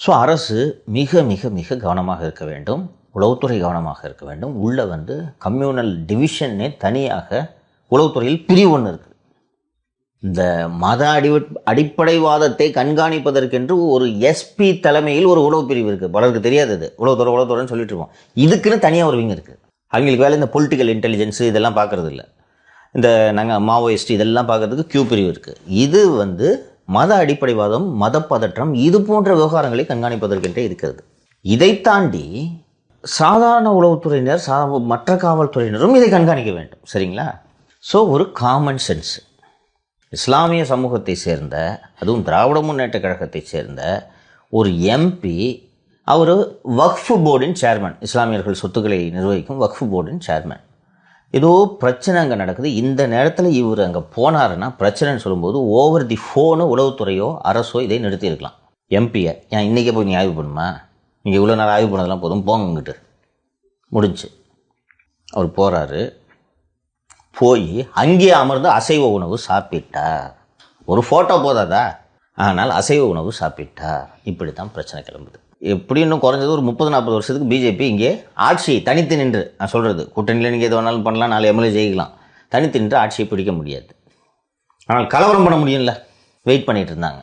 So அரசு மிக மிக மிக கவனமாக இருக்க வேண்டும், உளவுத்துறை கவனமாக இருக்க வேண்டும். உள்ளே கம்யூனல் டிவிஷன்னே தனியாக உளவுத்துறையில் பிரிவு ஒன்று இருக்குது. இந்த மத அடிப்படைவாதத்தை கண்காணிப்பதற்கென்று ஒரு எஸ்பி தலைமையில் ஒரு உளவு பிரிவு இருக்குது. பலருக்கு தெரியாது, அது உளவுத்துறைன்னு சொல்லிட்டு இருக்கோம். இதுக்குன்னு தனியாக ஒரு விங் இருக்குது. அவங்களுக்கு வேலை இந்த பொலிட்டிக்கல் இன்டெலிஜென்ஸு இதெல்லாம் பார்க்குறது இல்லை. இந்த நாங்கள் மாவோயிஸ்ட் இதெல்லாம் பார்க்குறதுக்கு கியூ பிரிவு இருக்குது. இது மத அடிப்படைவாதம், மத பதற்றம் இது போன்ற விவகாரங்களை கண்காணிப்பதற்கென்றே இருக்கிறது. இதை தாண்டி சாதாரண உளவுத்துறையினர், மற்ற காவல்துறையினரும் இதை கண்காணிக்க வேண்டும். சரிங்களா? ஸோ ஒரு காமன் சென்ஸ். இஸ்லாமிய சமூகத்தை சேர்ந்த, அதுவும் திராவிட முன்னேற்ற கழகத்தை சேர்ந்த ஒரு எம்பி, அவர் வக்ஃபு போர்டின் சேர்மன், இஸ்லாமியர்கள் சொத்துக்களை நிர்வகிக்கும் வக்ஃபு போர்டின் சேர்மன். ஏதோ பிரச்சனை அங்கே நடக்குது. இந்த நேரத்தில் இவர் அங்கே போனாருன்னா பிரச்சனைன்னு சொல்லும்போது ஓவர் தி ஃபோனு உளவுத்துறையோ அரசோ இதை நிறுத்தியிருக்கலாம். எம்பியை ஏன் இன்றைக்கே போய் நீ ஆய்வு பண்ணுமா, நீங்கள் இவ்வளோ நேரம் ஆய்வு பண்ணதெல்லாம் போதும், போங்கங்கிட்டு முடிஞ்சு. அவர் போகிறாரு, போய் அங்கேயே அமர்ந்து அசைவ உணவு சாப்பிட்டார். ஒரு ஃபோட்டோ போதாதா? ஆனால் அசைவ உணவு சாப்பிட்டார். இப்படி தான் பிரச்சனை கிளம்புது. எப்படி இன்னும் குறைஞ்சது ஒரு 30-40 வருஷத்துக்கு பிஜேபி இங்கே ஆட்சி தனித்து நின்று, நான் சொல்கிறது கூட்டணியில் நீங்கள் எது வேணாலும் பண்ணலாம், 4 எம்எல்ஏ ஜெயிக்கலாம், தனித்து நின்று ஆட்சியை பிடிக்க முடியாது. ஆனால் கலவரம் பண்ண முடியும்ல, வெயிட் பண்ணிகிட்டு இருந்தாங்க.